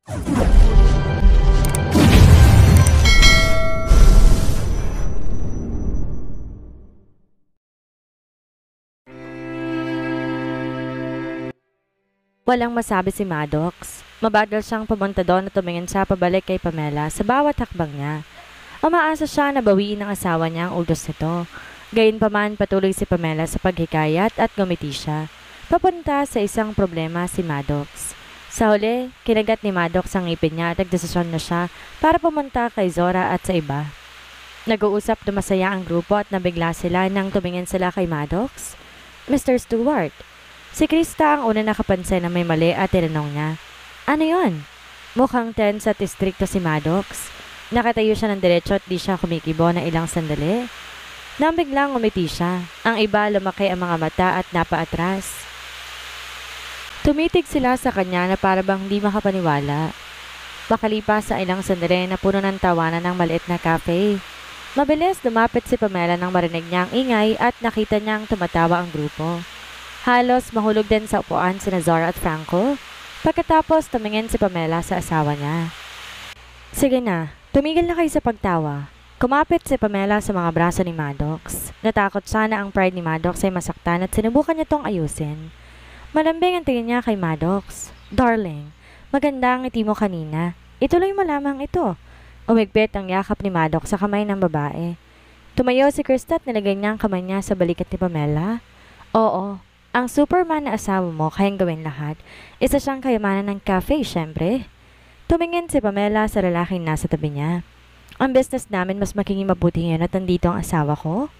Walang masabi si Maddox. Mabagal siyang pumunta doon at tumingin siya pabalik kay Pamela sa bawat hakbang niya. Umaasa siya na bawiin ng asawa niya ang utos nito. Gayunpaman patuloy si Pamela sa paghikayat at ngumiti siya. Papunta sa isang problema si Maddox. Sa huli, kinagat ni Maddox ang ngipin niya at nagdesisyon na siya para pumunta kay Zora at sa iba. Nag-uusap na masaya ang grupo at nabigla sila nang tumingin sila kay Maddox. Mr. Stewart. Si Krista ang una nakapansin na may mali at tinanong niya, "Ano yon?" Mukhang tense at istrikto si Maddox. Nakatayo siya ng diretso at di siya kumikibo na ilang sandali. Nang biglang umiti siya, ang iba lumaki ang mga mata at napaatras. Tumitig sila sa kanya na para bang di makapaniwala. Makalipas sa ilang sandali na puno ng tawanan ng maliit na cafe. Mabilis lumapit si Pamela nang marinig niya ang ingay at nakita niyang tumatawa ang grupo. Halos mahulog din sa upuan sina Zora at Franco. Pagkatapos tumingin si Pamela sa asawa niya. "Sige na, tumigil na kayo sa pagtawa." Kumapit si Pamela sa mga braso ni Maddox. Natakot siya na ang pride ni Maddox ay masaktan at sinubukan niya tong ayusin. Malambing ang tingin niya kay Maddox. "Darling, maganda ang ngiti mo kanina. Ituloy mo lamang ito." Umigpit ang yakap ni Maddox sa kamay ng babae. Tumayo si Krista at nilagay niya ang kamay niya sa balikat ni Pamela. "Oo. Ang Superman na asawa mo kayang gawin lahat. Isa siyang kayamanan ng cafe, syempre." Tumingin si Pamela sa lalaking nasa tabi niya. "Ang business namin mas magiging mabuti ngayon at nandito ang asawa ko."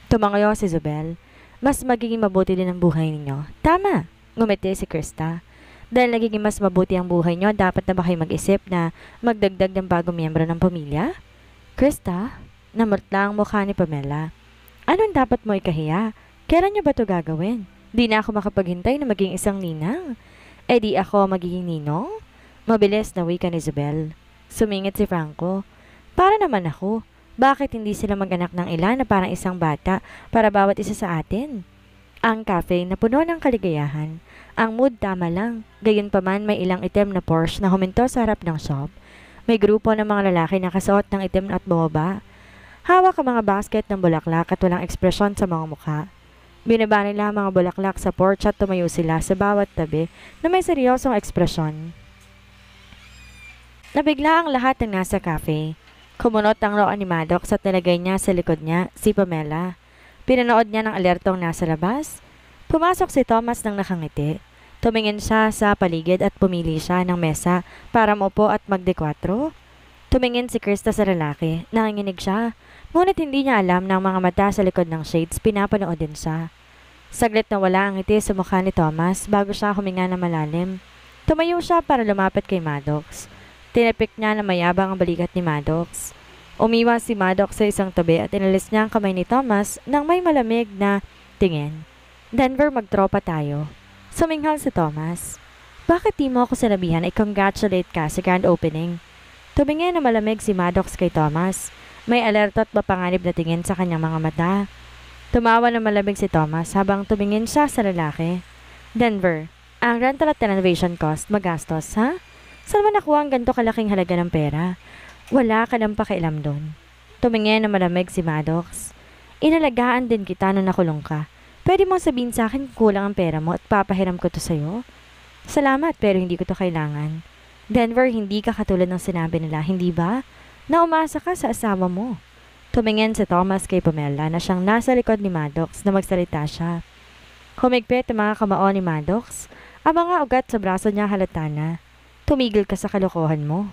Tumangayo si Zobel. "Mas magiging mabuti din ang buhay ninyo." "Tama," ngumiti si Krista. "Dahil nagiging mas mabuti ang buhay niyo, dapat na ba kayo mag-isip na magdagdag ng bagong miyembro ng pamilya?" "Krista?" Namutla ang mukha ni Pamela. "Anong dapat mo ikahiya? Kailan niyo ba ito gagawin? Di na ako makapaghintay na maging isang ninang." "Eh di ako magiging ninong?" Mabilis na wika ni Isabel. Sumingit si Franco. "Para naman ako. Bakit hindi sila mag-anak ng ilan na parang isang bata para bawat isa sa atin?" Ang cafe na puno ng kaligayahan. Ang mood tama lang. Gayunpaman may ilang itim na Porsche na huminto sa harap ng shop. May grupo ng mga lalaki na nakasuot ng itim at bumaba. Hawak ang mga basket ng bulaklak at walang ekspresyon sa mga mukha. Binaba nila ang mga bulaklak sa porch at tumayo sila sa bawat tabi na may seryosong ekspresyon. Nabigla ang lahat ng nasa cafe. Kumunot ang roon ni Maddox at nilagay niya sa likod niya si Pamela. Pinanood niya ng alertong nasa labas. Pumasok si Thomas nang nakangiti. Tumingin siya sa paligid at pumili siya ng mesa para maupo at magdekwatro. Tumingin si Krista sa lalaki. Nanginginig siya. Ngunit hindi niya alam na ang mga mata sa likod ng shades pinapanood din siya. Saglit na wala ang ngiti sa mukha ni Thomas bago siya huminga na malalim. Tumayo siya para lumapit kay Maddox. Tinipik niya na mayabang ang balikat ni Maddox. Umiwas si Maddox sa isang tabi at inalis niya ang kamay ni Thomas nang may malamig na tingin. "Denver, magtropa tayo." Suminghal si Thomas. "Bakit di mo ako sinabihan i-congratulate ka sa grand opening?" Tumingin na malamig si Maddox kay Thomas. May alerto at mapanganib na tingin sa kanyang mga mata. Tumawa na malamig si Thomas habang tumingin siya sa lalaki. "Denver, ang rental at renovation cost magastos, ha? Saan mo nakuha ang ganito kalaking halaga ng pera? Wala ka nang pakialam doon." Tumingin na malamig si Maddox. "Inalagaan din kita nung nakulong ka. Pwede mong sabihin sa akin kung kulang ang pera mo at papahiram ko to sa'yo?" "Salamat pero hindi ko to kailangan." "Denver, hindi ka katulad ng sinabi nila, hindi ba? Na umasa ka sa asawa mo." Tumingin si Thomas kay Pamela na siyang nasa likod ni Maddox na magsalita siya. Humigpit ang mga kamao ni Maddox. Ang mga ugat sa braso niya halata na. "Tumigil ka sa kalokohan mo."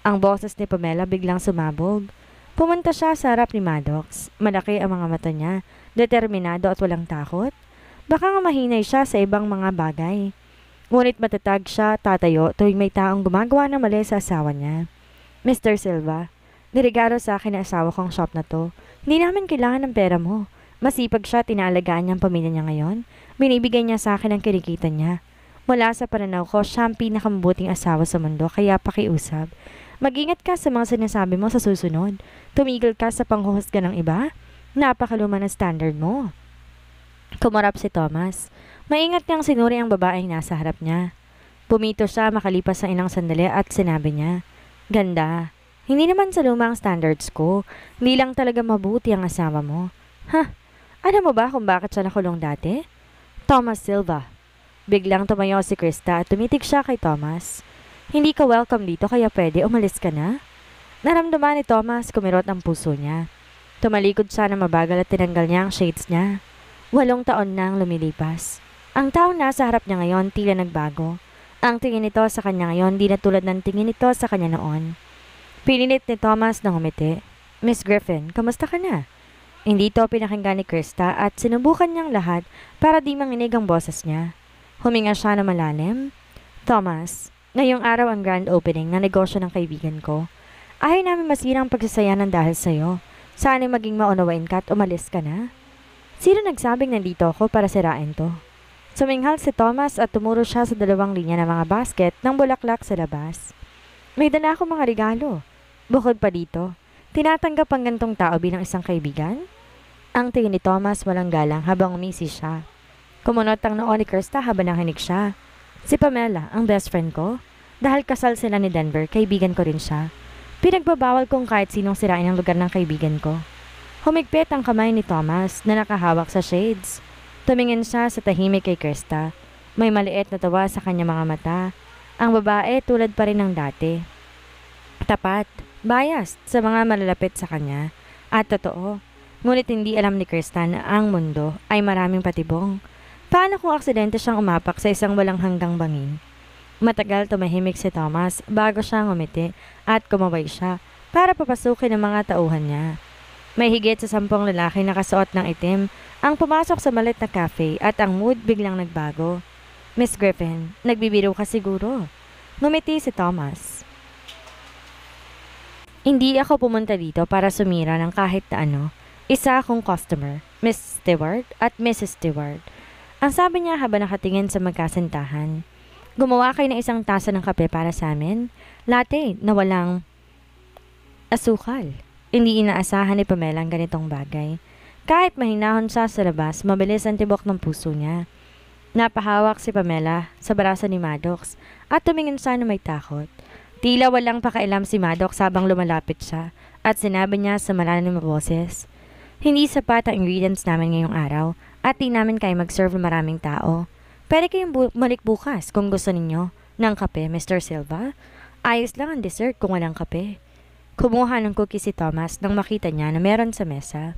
Ang boses ni Pamela biglang sumabog. Pumunta siya sa harap ni Maddox. Malaki ang mga mata niya, determinado at walang takot. Baka nga mahinay siya sa ibang mga bagay. Ngunit matatag siya tatayo tuwing may taong gumagawa ng mali sa asawa niya. "Mr. Silva, niregalo sa akin ang asawa kong shop na to. Hindi namin kailangan ng pera mo. Masipag siya at inaalagaan niya ang pamilya niya ngayon. Binibigay niya sa akin ang kinikita niya. Mula sa pananaw ko, siya ang pinakamabuting asawa sa mundo, kaya pakiusap. Mag-ingat ka sa mga sinasabi mo sa susunod. Tumigil ka sa panghuhusga ng iba. Napakaluma ng standard mo." Kumarap si Thomas. Maingat niyang sinuri ang babaeng nasa harap niya. Pumito siya makalipas ng ilang sandali at sinabi niya, "Ganda. Hindi naman sa lumang standards ko. Hindi lang talaga mabuti ang asawa mo." "Ha? Alam mo ba kung bakit siya nakulong dati?" "Thomas Silva." Biglang tumayo si Krista at tumitig siya kay Thomas. "Hindi ka welcome dito kaya pwede umalis ka na?" Naramdaman ni Thomas kumirot ang puso niya. Tumalikod siya na mabagal at tinanggal niya ang shades niya. 8 taon nang lumilipas. Ang taong nasa harap niya ngayon tila nagbago. Ang tingin nito sa kanya ngayon di na tulad ng tingin nito sa kanya noon. Pinilit ni Thomas na ngumiti. "Miss Griffin, kamusta ka na?" Hindi ito pinakinggan ni Krista at sinubukan niyang lahat para di manginig ang boses niya. Huminga siya na malalim. "Thomas, ngayong araw ang grand opening ng negosyo ng kaibigan ko. Ayaw namin masira ang pagsasayanan dahil sa'yo. Sana'y maging maunawain ka at umalis ka na." "Sino nagsabing nandito ako para sirain to?" Suminghal si Thomas at tumuro siya sa 2 linya ng mga basket ng bulaklak sa labas. "May dala akong mga regalo. Bukod pa dito, tinatanggap ang gantong tao bilang isang kaibigan?" Ang tingin ni Thomas walang galang habang umisi siya. Kumunot ang noo ni Krista habang nakinig siya. "Si Pamela, ang best friend ko. Dahil kasal sila ni Denver, kaibigan ko rin siya. Pinagbabawal kong kahit sinong sirain ang lugar ng kaibigan ko." Humigpit ang kamay ni Thomas na nakahawak sa shades. Tumingin siya sa tahimik kay Krista. May maliit na tawa sa kanyang mga mata. Ang babae tulad pa rin ng dati. Tapat, biased sa mga malalapit sa kanya. At totoo. Ngunit hindi alam ni Krista na ang mundo ay maraming patibong. Paano kung aksidente siyang umapak sa isang walang hanggang bangin? Matagal tumahimik si Thomas bago siya ngumiti at kumaway siya para papasukin ang mga tauhan niya. May higit sa 10 lalaki na kasuot ng itim ang pumasok sa malit na cafe at ang mood biglang nagbago. "Miss Griffin, nagbibiro ka siguro." Ngumiti si Thomas. "Hindi ako pumunta dito para sumira ng kahit na ano. Isa akong customer, Miss Stewart at Mrs. Stewart." Ang sabi niya habang nakatingin sa magkasintahan. "Gumawa kayo ng isang tasa ng kape para sa amin. Latte na walang asukal." Hindi inaasahan ni Pamela ang ganitong bagay. Kahit mahinahon siya sa labas, mabilis ang tibok ng puso niya. Napahawak si Pamela sa braso ni Maddox at tumingin siya na may takot. Tila walang pakailam si Maddox habang lumalapit siya at sinabi niya sa malalim na boses, "Hindi sapat ang ingredients namin ngayong araw at di namin kaya mag-serve ng maraming tao. Pwede kayong bumalik bukas kung gusto ninyo ng kape, Mr. Silva. Ayos lang ang dessert kung walang kape." Kumuha ng cookie si Thomas nang makita niya na meron sa mesa.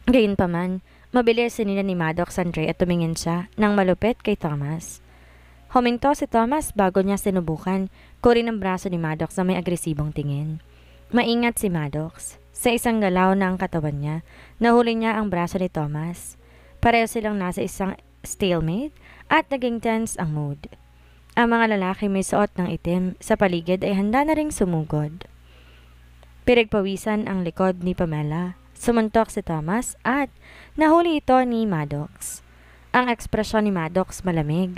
Gayunpaman, mabilis sinila ni Maddox ang tray at tumingin siya ng malupit kay Thomas. Huminto si Thomas bago niya sinubukan kurin ang braso ni Maddox na may agresibong tingin. Maingat si Maddox. Sa isang galaw na ang katawan niya, nahuli niya ang braso ni Thomas. Pareho silang nasa isang stalemate at naging tense ang mood. Ang mga lalaki may suot ng itim sa paligid ay handa na ring sumugod. Pinagpawisan ang likod ni Pamela. Sumuntok si Thomas at nahuli ito ni Maddox. Ang ekspresyon ni Maddox malamig.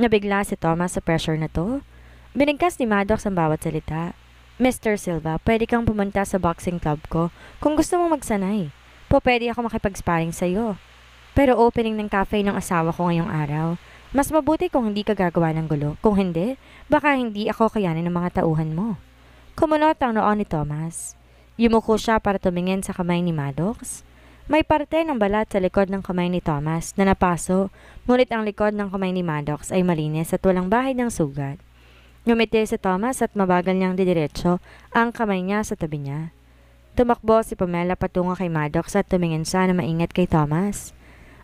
Nabigla si Thomas sa pressure na to. Binigkas ni Maddox ang bawat salita. "Mr. Silva, pwede kang pumunta sa boxing club ko kung gusto mong magsanay. Pwede ako makipag-sparring sa'yo. Pero opening ng cafe ng asawa ko ngayong araw. Mas mabuti kung hindi ka gagawa ng gulo. Kung hindi, baka hindi ako kayanin ng mga tauhan mo." Kumunot ang noo ni Thomas. Yumuko siya para tumingin sa kamay ni Maddox. May parte ng balat sa likod ng kamay ni Thomas na napaso, ngunit ang likod ng kamay ni Maddox ay malinis at walang bahid ng sugat. Ngumiti si Thomas at mabagal niyang didiretso ang kamay niya sa tabi niya. Tumakbo si Pamela patungo kay Maddox at tumingin siya na maingat kay Thomas.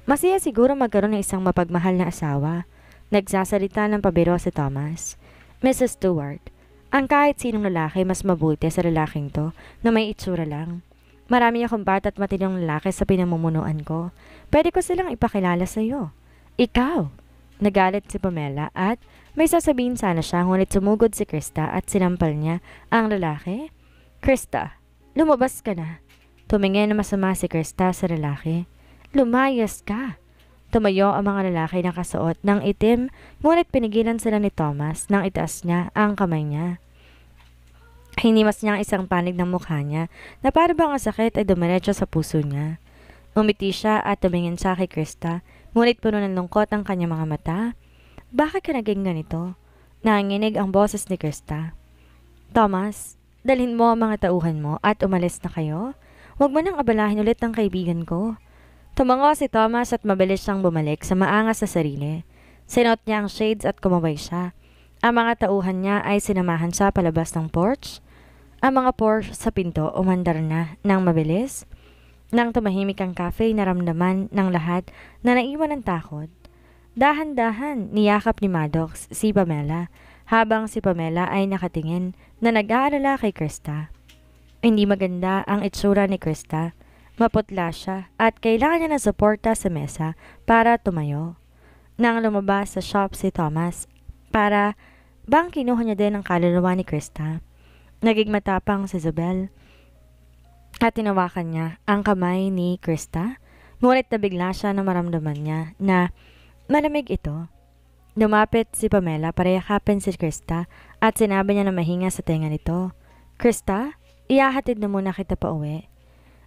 Masaya siguro magkaroon ng isang mapagmahal na asawa. Nagsasalita ng pabiro si Thomas. "Mrs. Stewart, ang kahit sinong lalaki mas mabuti sa lalaking to na may itsura lang. Marami akong bata at matinong lalaki sa pinamumunuan ko. Pwede ko silang ipakilala sa iyo." "Ikaw!" Nagalit si Pamela at may sasabihin sana siya ngunit sumugod si Krista at sinampal niya ang lalaki. "Krista, lumabas ka na." Tumingin na masama si Krista sa lalaki. "Lumayas ka." Tumayo ang mga lalaki na kasuot ng itim, ngunit pinigilan sila ni Thomas nang itaas niya ang kamay niya. Hinimas niya ang isang panig ng mukha niya na para bang ang sakit ay dumiretso sa puso niya. Umiti siya at tumingin siya kay Krista, ngunit puno ng lungkot ang kanyang mga mata. Bakit ka naging ganito? Nanginginig ang boses ni Krista. Thomas, dalhin mo ang mga tauhan mo at umalis na kayo. Huwag mo nang abalahin ulit ang kaibigan ko. Tumango si Thomas at mabilis siyang bumalik sa maangas na sarili. Sinuot niya ang shades at kumaway siya. Ang mga tauhan niya ay sinamahan siya palabas ng porch. Ang mga Porsche sa pinto umandar na ng mabilis. Nang tumahimik ang cafe, naramdaman ng lahat na naiwan ng takot. Dahan-dahan niyakap ni Maddox si Pamela habang si Pamela ay nakatingin na nag-aalala kay Krista. Hindi maganda ang itsura ni Krista. Maputla siya at kailangan niya ng suporta sa mesa para tumayo. Nang lumabas sa shop si Thomas para bang kinuha niya din ang kaluluwa ni Krista. Naging matapang si Isabel at tinawakan niya ang kamay ni Krista. Ngunit nabigla siya na maramdaman niya na malamig ito. Lumapit si Pamela para yakapin si Krista at sinabi niya na mahinga sa tenga nito. Krista, ihahatid na muna kita pa uwi.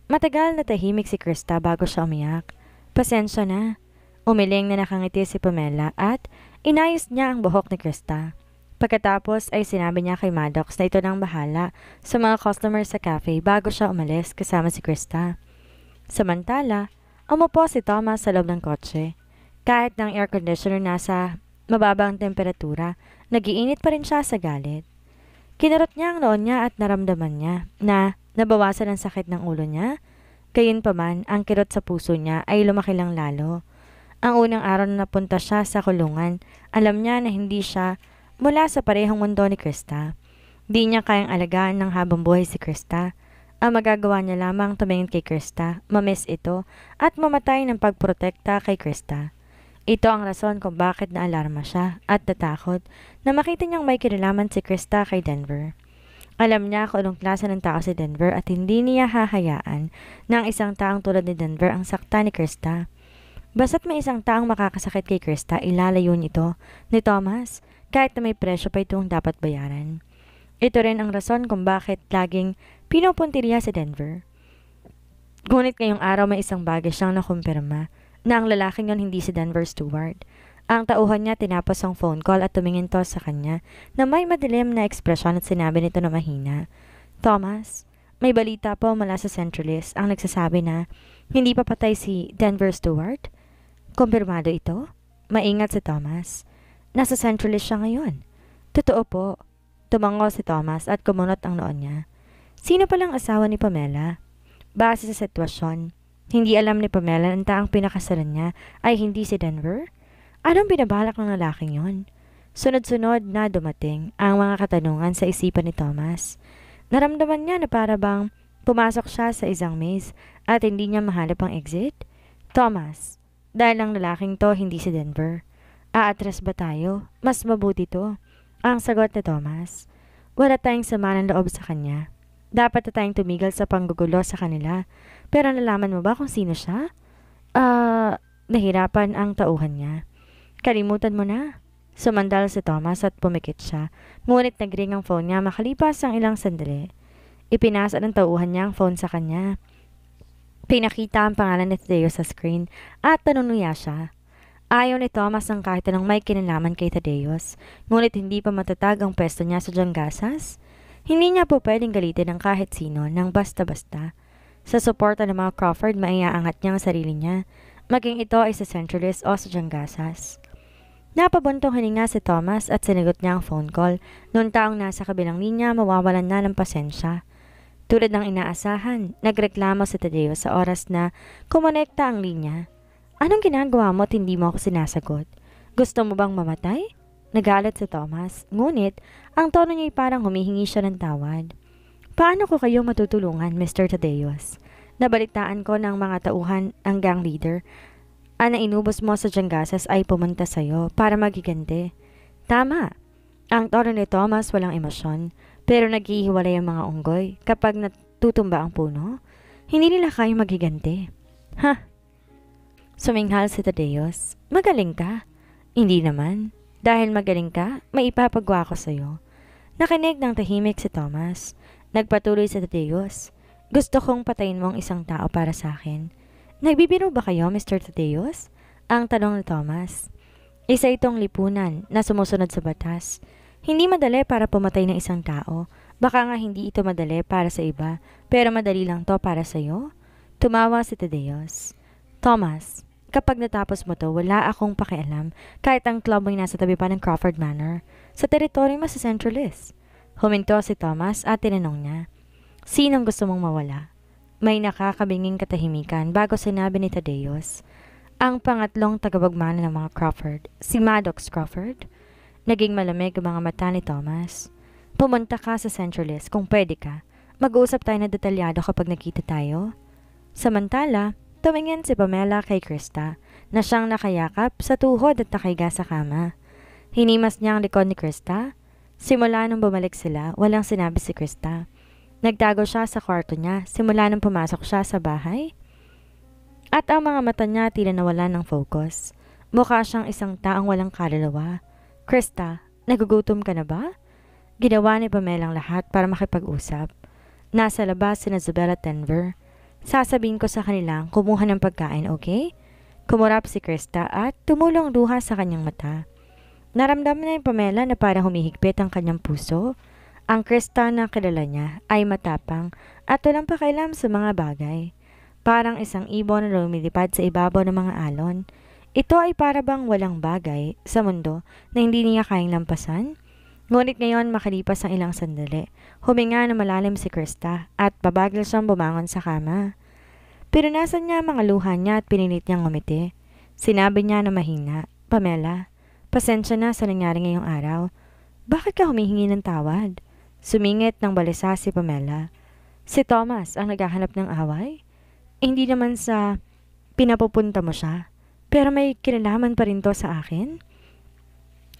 Matagal na tahimik si Krista bago siya umiyak. Pasensya na. Umiling na nakangiti si Pamela at inayos niya ang buhok ni Krista. Pagkatapos ay sinabi niya kay Maddox na ito nang bahala sa mga customers sa cafe bago siya umalis kasama si Krista. Samantala, umupo si Thomas sa loob ng kotse. Kahit ng air conditioner nasa mababang temperatura, nagiinit pa rin siya sa galit. Kinarot niya ang noon niya at naramdaman niya na nabawasan ang sakit ng ulo niya. Gayunpaman, ang kirot sa puso niya ay lumaki lang lalo. Ang unang araw na napunta siya sa kulungan, alam niya na hindi siya mula sa parehong mundo ni Krista. Di niya kayang alagaan ng habang buhay si Krista. Ang magagawa niya lamang tumingin kay Krista, mamiss ito, at mamatay ng pagprotekta kay Krista. Ito ang rason kung bakit naalarma siya at natakot na makita niyang may kinalaman si Krista kay Denver. Alam niya kung anong klase ng tao si Denver at hindi niya hahayaan na ang isang taong tulad ni Denver ang sakta ni Krista. Basta't may isang taong makakasakit kay Krista, ilalayo nito ni Thomas kahit na may presyo pa itong dapat bayaran. Ito rin ang rason kung bakit laging pinupuntirya si Denver. Ngunit ngayong araw may isang bagay siyang nakumpirma na ang lalaking yon hindi si Denver Stewart. Ang tauhan niya tinapos ang phone call at tumingin to sa kanya na may madilim na ekspresyon at sinabi nito na mahina. Thomas, may balita po mula sa Centralist ang nagsasabi na hindi pa patay si Denver Stewart. Kumpirmado ito? Maingat si Thomas. Nasa Centralist siya ngayon. Totoo po. Tumango si Thomas at kumunot ang noon niya. Sino palang asawa ni Pamela? Base sa sitwasyon, hindi alam ni Pamela na ang pinakasalan niya ay hindi si Denver? Anong binabalak ng lalaking yon? Sunod-sunod na dumating ang mga katanungan sa isipan ni Thomas. Naramdaman niya na para bang pumasok siya sa isang maze at hindi niya mahanap ang exit. Thomas, dahil ang lalaking to hindi si Denver. Aatras ba tayo? Mas mabuti to. Ang sagot ni Thomas. Wala tayong sama ng loob sa kanya. Dapat na tayong tumigil sa panggugulo sa kanila. Pero nalaman mo ba kung sino siya? Nahirapan ang tauhan niya. Kalimutan mo na. Sumandal si Thomas at pumikit siya. Ngunit nagring ang phone niya makalipas ang ilang sandali. Ipinasa ng tauhan niya ang phone sa kanya. Pinakita ang pangalan ni Tadeo sa screen at tanunuya siya. Ayaw ni Thomas ng kahit anong may kinalaman kay Tadeos, ngunit hindi pa matatag ang pwesto niya sa Jangasas. Hindi niya po pwedeng galitin ng kahit sino ng basta-basta. Sa suporta ng mga Crawford, maiaangat niya ang sarili niya, maging ito ay sa Centralist o sa Jangasas. Napabuntong hininga si Thomas at sinagot niya ang phone call. Noong taong nasa kabilang linya, mawawalan na ng pasensya. Tulad ng inaasahan, nagreklamo si Tadeo sa oras na kumonekta ang linya. Anong ginagawa mo at hindi mo ako sinasagot? Gusto mo bang mamatay? Nagalit si Thomas, ngunit ang tono niya ay parang humihingi siya ng tawad. Paano ko kayo matutulungan, Mr. Tadeos? Nabalitaan ko ng mga tauhan ang gang leader. Ang inubos mo sa Jangasas ay pumunta sa'yo para magiganti. Tama. Ang tono ni Thomas walang emosyon, pero naghihiwalay ang mga unggoy kapag natutumba ang puno. Hindi nila kayang magiganti. Ha? Suminghal si Tadeos. Magaling ka. Hindi naman. Dahil magaling ka, may ipapagawa ko sa'yo. Nakinig ng tahimik si Thomas. Nagpatuloy si Tadeos. Gusto kong patayin mo ang isang tao para sa akin. Nagbibiro ba kayo, Mr. Tadeos? Ang tanong ni Thomas. Isa itong lipunan na sumusunod sa batas. Hindi madali para pumatay ng isang tao. Baka nga hindi ito madali para sa iba, pero madali lang to para sa'yo. Tumawa si Tadeos. Thomas, kapag natapos mo to, wala akong pakialam kahit ang club mo'y nasa tabi pa ng Crawford Manor. Sa teritoryo mo sa Centralis. Huminto si Thomas at tinanong niya, sinong gusto mong mawala? May nakakabinging katahimikan bago sinabi ni Tadeos. Ang pangatlong tagapagmana ng mga Crawford, si Maddox Crawford. Naging malamig ang mga mata ni Thomas. Pumunta ka sa Centralis kung pwede ka. Mag-uusap tayo na detalyado kapag nakita tayo. Samantala, tumingin si Pamela kay Krista na siyang nakayakap sa tuhod at nakahiga sa kama. Hinimas niya ang likod ni Krista. Simula nung bumalik sila, walang sinabi si Krista. Nagtago siya sa kwarto niya simula nung pumasok siya sa bahay. At ang mga mata niya tila nawala ng focus. Mukha siyang isang taong walang kaluluwa. Krista, nagugutom ka na ba? Ginawa ni Pamela ang lahat para makipag-usap. Nasa labas si Isabel at Denver. Sasabihin ko sa kanila kumuha ng pagkain, okay? Kumurap si Krista at tumulong luha sa kanyang mata. Naramdaman na ni Pamela na parang humihigpit ang kanyang puso. Ang Krista na kilala niya ay matapang at walang pakialam sa mga bagay. Parang isang ibon na lumilipad sa ibabaw ng mga alon. Ito ay para bang walang bagay sa mundo na hindi niya kayang lampasan. Ngunit ngayon makalipas ang ilang sandali, huminga na malalim si Krista at babagal siyang bumangon sa kama. Pinunasan niya ang mga luha niya at pinilit niyang ngumiti. Sinabi niya na mahina, Pamela, pasensya na sa nangyari ngayong araw. Bakit ka humihingi ng tawad? Sumingit ng balisa si Pamela. Si Thomas ang naghahanap ng away? Hindi naman sa pinapupunta mo siya. Pero may kinalaman pa rin to sa akin?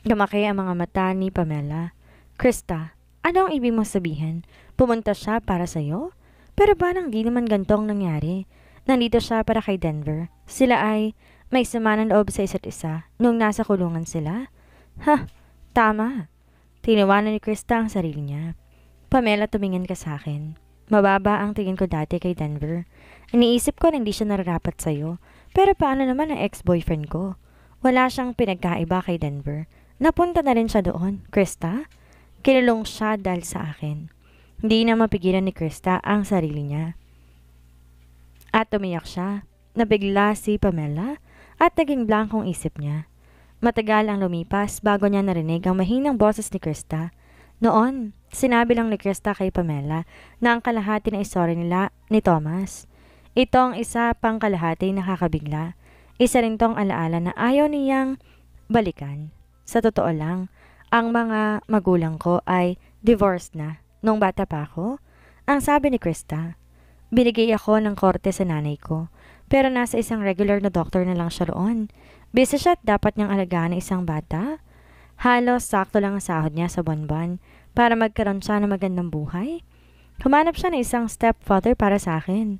Gamaki ang mga mata ni Pamela. Krista, ano ang ibig mong sabihin? Pumunta siya para sa'yo? Pero parang di naman gantong nangyari. Nandito siya para kay Denver. Sila ay may sama ng loob sa isa't isa nung nasa kulungan sila. Ha, tama. Tinawanan ni Krista ang sarili niya. Pamela, tumingin ka sa akin. Mababa ang tingin ko dati kay Denver. Iniisip ko na hindi siya nararapat sa'yo. Pero paano naman ang ex-boyfriend ko? Wala siyang pinagkaiba kay Denver. Napunta na rin siya doon, Krista. Kinulong siya dahil sa akin. Hindi na mapigilan ni Krista ang sarili niya. At umiyak siya. Nabigla si Pamela at naging blankong isip niya. Matagal ang lumipas bago niya narinig ang mahinang boses ni Krista. Noon, sinabi lang ni Krista kay Pamela na ang kalahati na istorya nila ni Thomas. Itong isa pang kalahati nakakabigla. Isa rin tong alaala na ayaw niyang balikan. Sa totoo lang, ang mga magulang ko ay divorced na nung bata pa ako. Ang sabi ni Krista, binigay ako ng korte sa nanay ko, pero nasa isang regular na doctor na lang siya roon. Busy siya at dapat niyang alagaan ng isang bata. Halos sakto lang ang sahod niya sa buwan-buwan para magkaroon siya ng magandang buhay. Humanap siya ng isang stepfather para sa akin.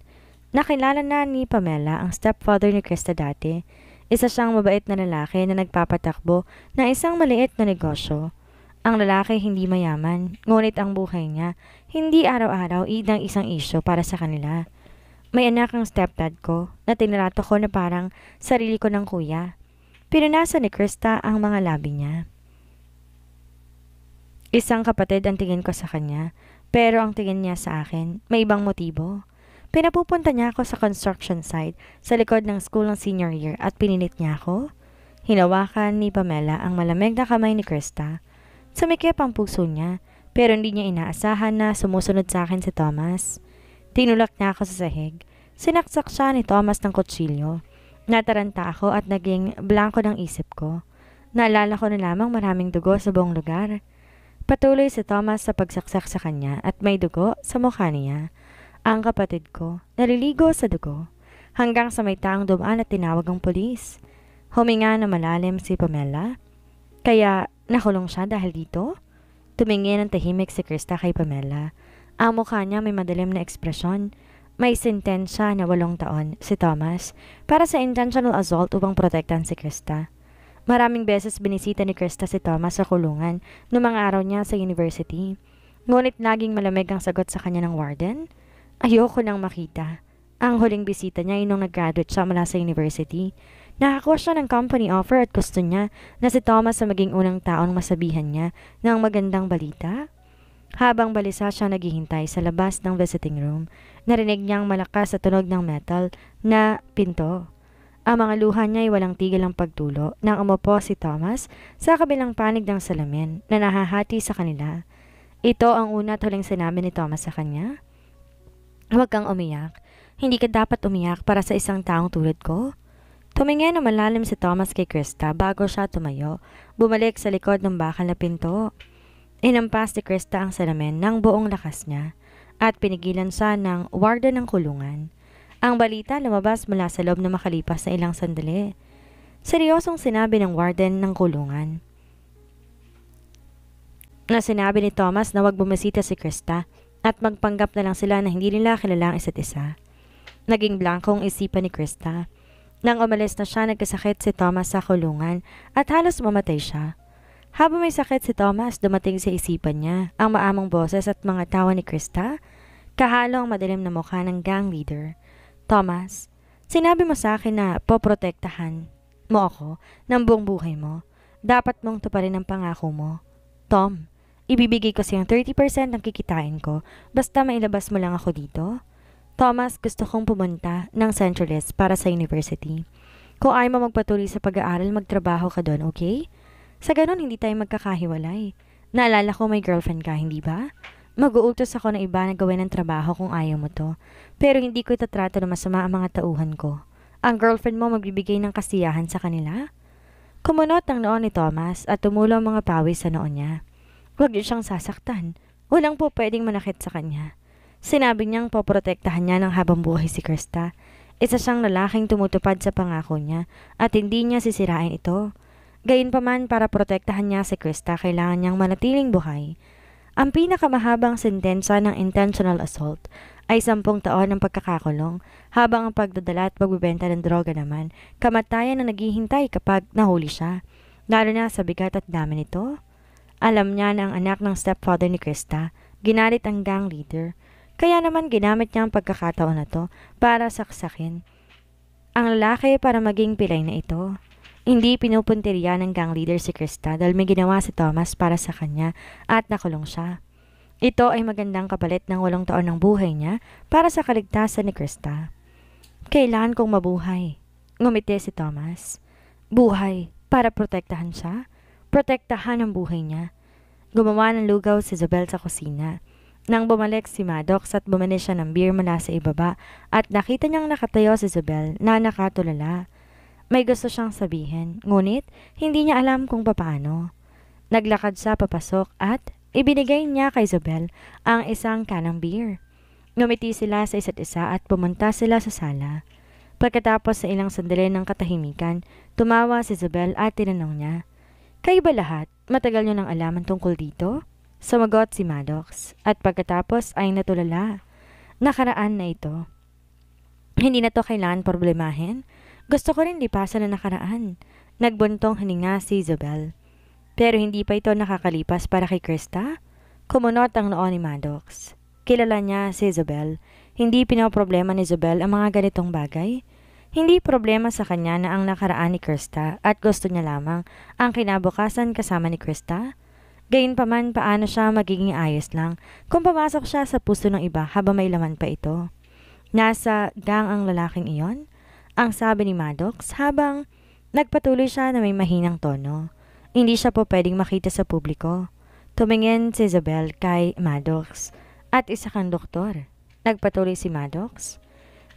Nakilala na ni Pamela ang stepfather ni Krista dati. Isa siyang mabait na lalaki na nagpapatakbo ng isang maliit na negosyo. Ang lalaki hindi mayaman, ngunit ang buhay niya hindi araw-araw isang isyo para sa kanila. May anak ang stepdad ko na tinrato ko na parang sarili ko ng kuya. Pinunasan ni Krista ang mga labi niya. Isang kapatid ang tingin ko sa kanya, pero ang tingin niya sa akin may ibang motibo. Pinapupunta niya ako sa construction site sa likod ng school ng senior year at pinilit niya ako. Hinawakan ni Pamela ang malamig na kamay ni Krista. Sumikip ang puso niya, pero hindi niya inaasahan na sumusunod sa akin si Thomas. Tinulak niya ako sa sahig. Sinaksak siya ni Thomas ng kutsilyo. Nataranta ako at naging blanko ng isip ko. Naalala ko na lamang maraming dugo sa buong lugar. Patuloy si Thomas sa pagsaksak sa kanya at may dugo sa mukha niya. Ang kapatid ko, naliligo sa dugo, hanggang sa may taong dumaan at tinawag ang pulis. Huminga na malalim si Pamela. Kaya nakulong siya dahil dito? Tumingin ng tahimik si Krista kay Pamela. Ang mukha niya may madilim na ekspresyon. May sentensya na 8 taon si Thomas para sa intentional assault upang protektahan si Krista. Maraming beses binisita ni Krista si Thomas sa kulungan noong mga araw niya sa university. Ngunit laging malamig ang sagot sa kanya ng warden. Ayoko nang makita. Ang huling bisita niya ay nung nag-graduate siya mula sa university. Nakakuha siya ng company offer at gusto niya na si Thomas ang maging unang taong masabihan niya ng magandang balita. Habang balisa siya naghihintay sa labas ng visiting room, narinig niyang malakas sa tunog ng metal na pinto. Ang mga luha niya ay walang tigil ang pagtulo nang umupo si Thomas sa kabilang panig ng salamin na nahahati sa kanila. Ito ang una at huling sinabi ni Thomas sa kanya. Huwag kang umiyak. Hindi ka dapat umiyak para sa isang taong tulad ko. Tumingin na malalim si Thomas kay Krista bago siya tumayo, bumalik sa likod ng bakal na pinto. Inampas ni Krista ang salamin ng buong lakas niya at pinigilan siya ng warden ng kulungan. Ang balita lumabas mula sa loob na makalipas na ilang sandali. Seryosong sinabi ng warden ng kulungan na sinabi ni Thomas na wag bumisita si Krista at magpanggap na lang sila na hindi nila kilala ang isa't isa. Naging blankong isipan ni Krista. Nang umalis na siya, nagkasakit si Thomas sa kulungan at halos mamatay siya. Habang may sakit si Thomas, dumating sa isipan niya ang maamong boses at mga tawa ni Krista, kahalo ang madilim na mukha ng gang leader. Thomas, sinabi mo sa akin na poprotektahan mo ako ng buong buhay mo. Dapat mong tuparin ang pangako mo. Tom, ibibigay ko siyang 30% ng kikitain ko basta mailabas mo lang ako dito. Thomas, gusto kong pumunta ng Centralist para sa university. Kung ayaw mo magpatuloy sa pag-aaral, magtrabaho ka doon, okay? Sa ganun, hindi tayo magkakahiwalay. Naalala ko may girlfriend ka, hindi ba? Mag-uutos ako ng iba na gawin ng trabaho kung ayaw mo to. Pero hindi ko itatrato na masama ang mga tauhan ko. Ang girlfriend mo magbibigay ng kasiyahan sa kanila? Kumunot ang noon ni Thomas at tumulo ang mga pawis sa noon niya. Huwag niyo siyang sasaktan. Walang po pwedeng manakit sa kanya. Sinabi niyang poprotektahan niya ng habang buhay si Krista. Isa siyang lalaking tumutupad sa pangako niya at hindi niya sisirain ito. Gayunpaman, para protektahan niya si Krista, kailangan niyang manatiling buhay. Ang pinakamahabang sentensya ng intentional assault ay 10 taon ng pagkakakulong, habang ang pagdadala at pagbebenta ng droga naman, kamatayan na naghihintay kapag nahuli siya. Lalo na sa bigat at dami nito. Alam niya na ang anak ng stepfather ni Krista, ginalit ang gang leader. Kaya naman ginamit niya ang pagkakataon na to para saksakin ang lalaki para maging pilay na ito. Hindi pinupunteriya ng gang leader si Krista dahil may ginawa si Thomas para sa kanya at nakulong siya. Ito ay magandang kapalit ng 8 taon ng buhay niya para sa kaligtasan ni Krista. Kailangan kong mabuhay, ngumiti si Thomas. Buhay para protektahan siya? Protektahan ang buhay niya. Gumawa ng lugaw si Isabel sa kusina. Nang bumalik si Maddox at bumili siya ng beer mula sa ibaba at nakita niyang nakatayo si Isabel na nakatulala. May gusto siyang sabihin, ngunit hindi niya alam kung papaano. Naglakad siya papasok at ibinigay niya kay Isabel ang isang kanang beer. Ngumiti sila sa isa't isa at pumunta sila sa sala. Pagkatapos sa ilang sandali ng katahimikan, tumawa si Isabel at tinanong niya, "Kayo ba lahat? Matagal niyo nang alaman tungkol dito?" Sumagot si Maddox at pagkatapos ay natulala. Nakaraan na ito. Hindi na to kailangan problemahin. Gusto ko rin lipasan na nakaraan. Nagbuntong hininga si Isabel. Pero hindi pa ito nakakalipas para kay Krista? Kumunot ang noo ni Maddox. Kilala niya si Isabel. Hindi pinoproblema ni Isabel ang mga ganitong bagay. Hindi problema sa kanya na ang nakaraan ni Krista at gusto niya lamang ang kinabukasan kasama ni Krista. Gayunpaman, paano siya magiging ayos lang kung pumasok siya sa puso ng iba habang may laman pa ito? Nasa gang ang lalaking iyon? Ang sabi ni Maddox habang nagpatuloy siya na may mahinang tono. Hindi siya po pwedeng makita sa publiko. Tumingin si Isabel kay Maddox. At isa kang doktor. Nagpatuloy si Maddox.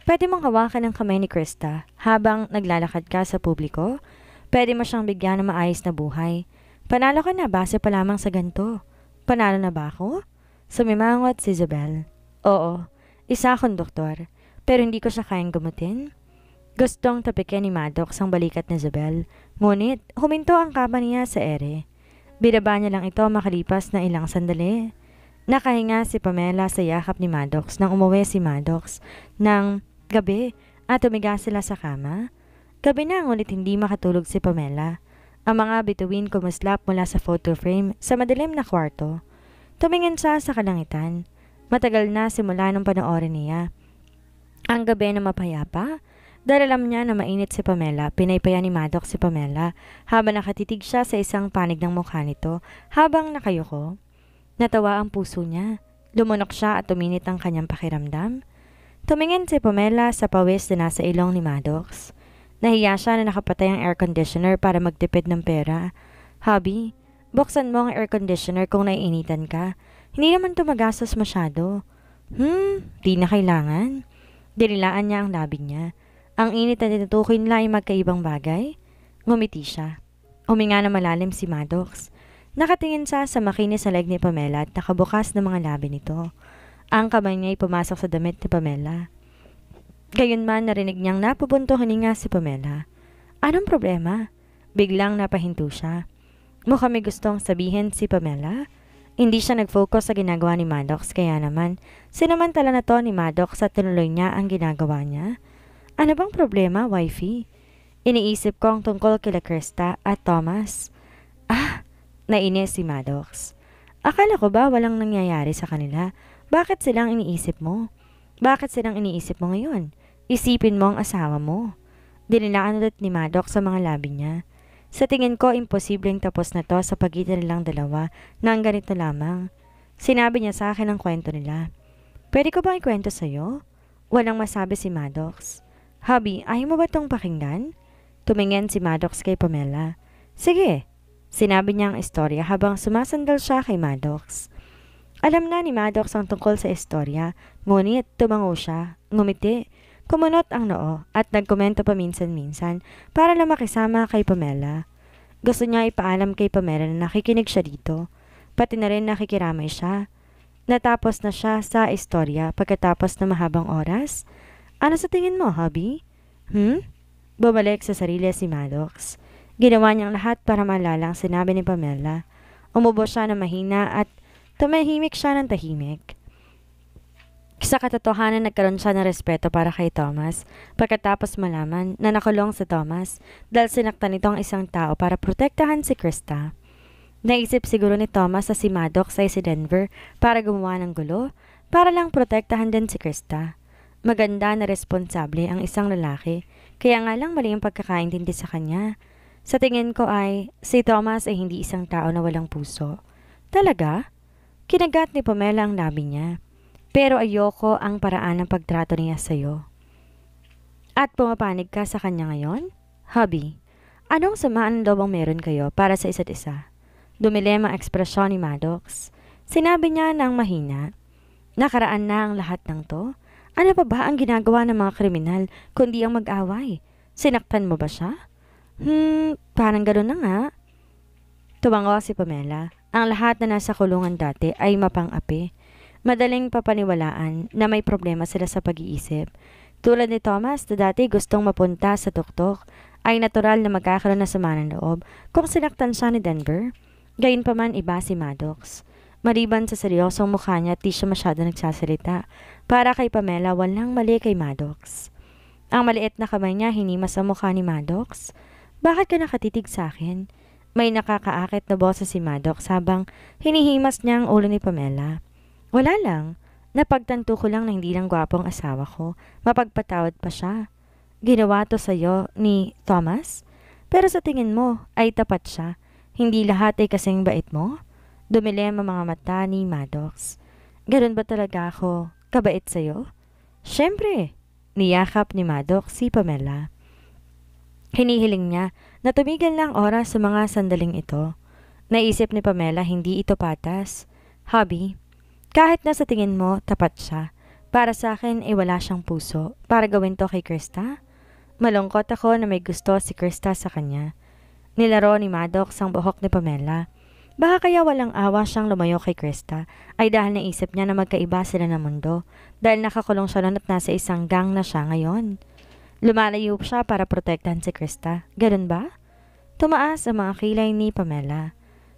Pwede mong hawakan ang kamay ni Krista habang naglalakad ka sa publiko? Pwede mo siyang bigyan ng maayos na buhay. Panalo ka na base pa lamang sa ganito. Panalo na ba ako? Sumimangot si Isabel. Oo, isa akong doktor. Pero hindi ko siya kayang gamutin. Gustong tapikin ni Maddox ang balikat ni Isabel. Ngunit, huminto ang kapa niya sa ere. Binaba niya lang ito makalipas na ilang sandali. Nakahinga si Pamela sa yakap ni Maddox nang umuwi si Maddox ng gabi at tumiga sila sa kama. Gabi na ngunit hindi makatulog si Pamela. Ang mga bituin kumaslap mula sa photo frame sa madilim na kwarto. Tumingin siya sa kalangitan. Matagal na simula nung panoorin niya. Ang gabi na mapayapa. Dahil alam niya na mainit si Pamela, pinaypayan ni Maddox si Pamela habang nakatitig siya sa isang panig ng mukha nito habang nakayuko. Natawa ang puso niya. Lumunok siya at uminit ang kanyang pakiramdam. Tumingin si Pamela sa pawis na nasa ilong ni Maddox. Nahiya siya na nakapatay ang air conditioner para magtipid ng pera. Hubby, buksan mo ang air conditioner kung naiinitan ka. Hindi naman tumagastos masyado. Di na kailangan. Dinilaan niya ang labi niya. Ang init na tinutukoy nila ay magkaibang bagay. Ngumiti siya. Huminga na malalim si Maddox. Nakatingin siya sa makinis na leg ni Pamela at nakabukas ng mga labi nito. Ang kamay niya ay pumasok sa damit ni Pamela. Gayunman narinig niyang napubunto hininga si Pamela. Anong problema? Biglang napahinto siya. Mukhang may gustong sabihin si Pamela. Hindi siya nag-focus sa ginagawa ni Maddox kaya naman sinamantala na to ni Maddox at tinuloy niya ang ginagawa niya. Ano bang problema, wifey? Iniisip ko ang tungkol kila Krista at Thomas. Nainis si Maddox. Akala ko ba walang nangyayari sa kanila? Bakit silang iniisip mo? Bakit silang iniisip mo ngayon? Isipin mo ang asawa mo. Dinilaan ulit ni Maddox sa mga labi niya. Sa tingin ko, imposibleng tapos na to sa pagitan nilang dalawa nang ganito lamang. Sinabi niya sa akin ang kwento nila. Pwede ko bang ikwento sa'yo? Walang masabi si Maddox. Hubby, ayaw mo ba itong pakinggan? Tumingin si Maddox kay Pamela. Sige, sinabi niya ang istorya habang sumasandal siya kay Maddox. Alam na ni Maddox ang tungkol sa istorya, ngunit tumango siya, ngumiti, kumunot ang noo at nagkomento paminsan-minsan para lang makisama kay Pamela. Gusto niya ipaalam kay Pamela na nakikinig siya dito, pati na rin nakikiramay siya. Natapos na siya sa istorya pagkatapos ng mahabang oras. Ano sa tingin mo, hubby? Bumalik sa sarili si Maddox. Ginawa niyang lahat para maalala ang sinabi ni Pamela. Umubo siya ng mahina at tumahimik siya ng tahimik. Sa katotohanan, nagkaroon siya ng respeto para kay Thomas pagkatapos malaman na nakulong si Thomas dahil sinaktan nito ang isang tao para protektahan si Krista. Naisip siguro ni Thomas na si Maddox ay si Denver para gumawa ng gulo para lang protektahan din si Krista. Maganda na responsable ang isang lalaki, kaya nga lang mali ang pagkakaintindi sa kanya. Sa tingin ko ay, si Thomas ay hindi isang tao na walang puso. Talaga? Kinagat ni Pamela ang labi niya. Pero ayoko ang paraan ng pagtrato niya sa'yo. At pumapanig ka sa kanya ngayon? Hubby, anong samaan daw bang meron kayo para sa isa't isa? Dumilim ang ekspresyon ni Maddox. Sinabi niya ng mahina, nakaraan na ang lahat ng to? Ano pa ba ang ginagawa ng mga kriminal kundi ang mag-away? Sinaktan mo ba siya? Parang gano'n na nga. Tumango si Pamela. Ang lahat na nasa kulungan dati ay mapang-api. Madaling papaniwalaan na may problema sila sa pag-iisip. Tulad ni Thomas na dati gustong mapunta sa tuktok, ay natural na magkakaroon na sama ng loob kung sinaktan siya ni Denver. Gayunpaman iba si Maddox. Maliban sa seryosong mukha niya at di siya masyado nagsasalita. Para kay Pamela, walang mali kay Maddox. Ang maliit na kamay niya hinimas sa mukha ni Maddox. Bakit ka nakatitig sa akin? May nakakaakit na boses si Maddox habang hinihimas niya ang ulo ni Pamela. Wala lang. Napagtanto ko lang na hindi lang gwapong asawa ko. Mapagpatawad pa siya. Ginawa to sa'yo ni Thomas? Pero sa tingin mo ay tapat siya. Hindi lahat ay kasing bait mo? Dumilim ang mga mata ni Maddox. Ganun ba talaga ako kabait sa'yo? Siyempre, niyakap ni Maddox si Pamela. Hinihiling niya na tumigil ng oras sa mga sandaling ito. Naisip ni Pamela hindi ito patas. Hubby, kahit na sa tingin mo tapat siya, para sa akin ay wala siyang puso para gawin to kay Krista. Malungkot ako na may gusto si Krista sa kanya. Nilaro ni Maddox ang buhok ni Pamela. Baka kaya walang awa siyang lumayo kay Krista ay dahil naisip niya na magkaiba sila ng mundo dahil nakakulong siya noon at nasa isang gang na siya ngayon. Lumalayo siya para protektahan si Krista. Ganun ba? Tumaas ang mga kilay ni Pamela.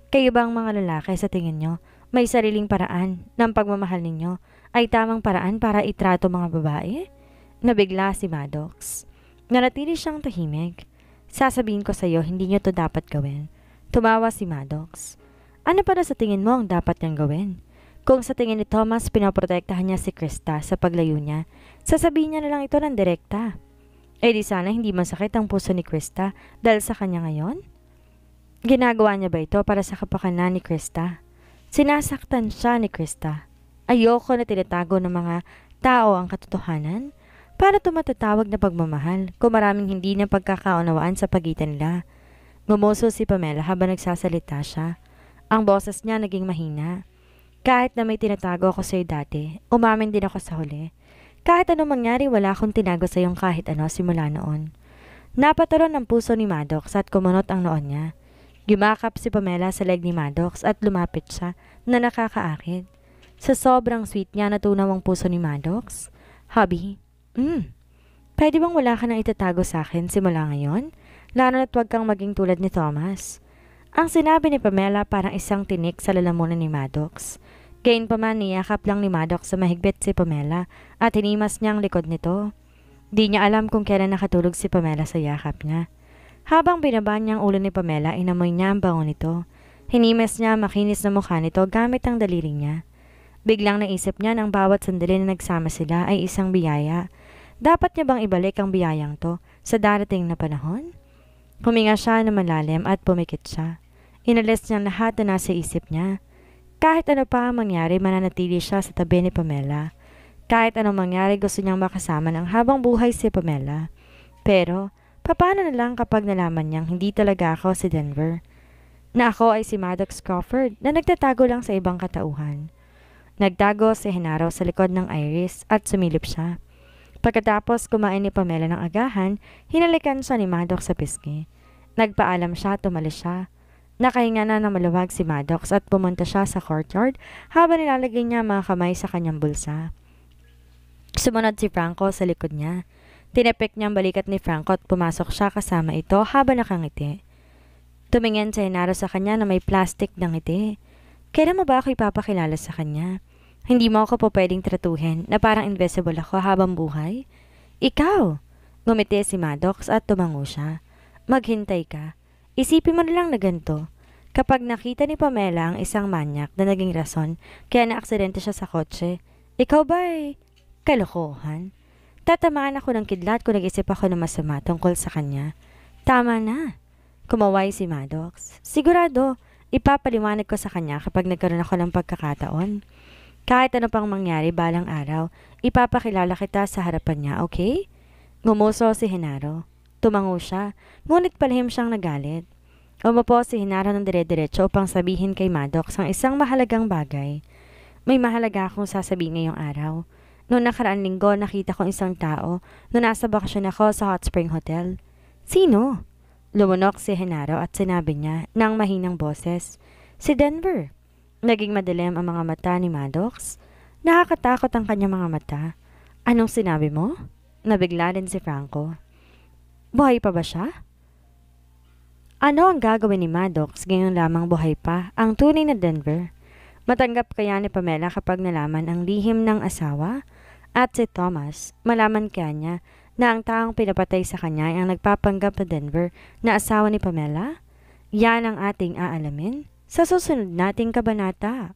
Kayo bang mga lalaki sa tingin nyo may sariling paraan ng pagmamahal ninyo ay tamang paraan para itrato mga babae? Nabigla si Maddox. Nanatili siyang tahimik. Sasabihin ko sa iyo, hindi nyo to dapat gawin. Tumawa si Maddox. Ano para sa tingin mo ang dapat niyang gawin? Kung sa tingin ni Thomas pinoprotektahan niya si Krista sa paglayo niya, sasabihin niya na lang ito ng direkta. Eh di sana hindi masakit ang puso ni Krista dahil sa kanya ngayon? Ginagawa niya ba ito para sa kapakanan ni Krista? Sinasaktan siya ni Krista. Ayoko na tinatago ng mga tao ang katotohanan para tumatatawag na pagmamahal kung maraming hindi na pagkakaunawaan sa pagitan nila. Ngumuso si Pamela habang nagsasalita siya. Ang boses niya naging mahina. Kahit na may tinatago ako sa'yo dati, umamin din ako sa huli. Kahit anong mangyari, wala akong tinago sa iyong kahit ano simula noon. Napaturon ang puso ni Maddox at kumunot ang noon niya. Yumakap si Pamela sa leg ni Maddox at lumapit siya na nakakaakit. Sa sobrang sweet niya natunaw ang puso ni Maddox. Hubby, pwede bang wala ka nang itatago sa akin simula ngayon? Lalo na't huwag kang maging tulad ni Thomas. Ang sinabi ni Pamela parang isang tinik sa lalamunan ni Maddox. Gayunpaman niyakap lang ni Maddox sa mahigpit si Pamela at hinimas niya ang likod nito. Di niya alam kung kailan nakatulog si Pamela sa yakap niya. Habang binaba niya ang ulo ni Pamela, inamoy niya ang bango nito. Hinimas niya ang makinis na mukha nito gamit ang daliri niya. Biglang naisip niya na ang bawat sandali na nagsama sila ay isang biyaya. Dapat niya bang ibalik ang biyayang to sa darating na panahon? Huminga siya na malalim at pumikit siya. Inalis niya lahat na nasa isip niya. Kahit ano pa ang mangyari, mananatili siya sa tabi ni Pamela. Kahit anong mangyari, gusto niyang makasama ng habang buhay si Pamela. Pero, paano na lang kapag nalaman niyang hindi talaga ako si Denver? Na ako ay si Maddox Crawford na nagtatago lang sa ibang katauhan. Nagtago si Genaro sa likod ng Iris at sumilip siya. Pagkatapos kumain ni Pamela ng agahan, hinalikan siya ni Maddox sa pisngi. Nagpaalam siya at tumalis siya. Nakahinga na ng maluwag si Maddox at pumunta siya sa courtyard habang nilalagay niya mga kamay sa kanyang bulsa. Sumunod si Franco sa likod niya. Tinepek niyang balikat ni Franco at pumasok siya kasama ito habang nakangiti. Tumingin si Genaro sa kanya na may plastic ng ngiti. Kailan mo ba ako ipapakilala sa kanya? Hindi mo ako po pwedeng tratuhin na parang invisible ako habang buhay? Ikaw! Ngumiti si Maddox at tumango siya. Maghintay ka. Isipin mo na lang na ganito. Kapag nakita ni Pamela ang isang manyak na naging rason kaya naaksidente siya sa kotse, ikaw ba'y kalokohan? Tatamaan ako ng kidlat kung nag-isip ako ng masama tungkol sa kanya. Tama na. Kumaway si Maddox. Sigurado, ipapaliwanag ko sa kanya kapag nagkaroon ako ng pagkakataon. Kahit ano pang mangyari balang araw, ipapakilala kita sa harapan niya, okay? Ngumuso si Genaro. Tumango siya, ngunit palihim siyang nagalit. Umupo si Genaro ng dire-diretso upang sabihin kay Maddox ang isang mahalagang bagay. May mahalaga akong sasabihin ngayong araw. Noong nakaraang linggo, nakita ko isang tao noong nasa bakasyon ako sa Hot Spring Hotel. Sino? Lumunok si Genaro at sinabi niya ng mahinang boses. Si Denver. Naging madilim ang mga mata ni Maddox. Nakakatakot ang kanyang mga mata. Anong sinabi mo? Nabigla din si Franco. Buhay pa ba siya? Ano ang gagawin ni Maddox ngayon lamang buhay pa ang tunay na Denver? Matanggap kaya ni Pamela kapag nalaman ang lihim ng asawa? At si Thomas, malaman kaya niya na ang taong pinapatay sa kanya ay ang nagpapanggap na Denver na asawa ni Pamela? Yan ang ating aalamin sa susunod nating kabanata.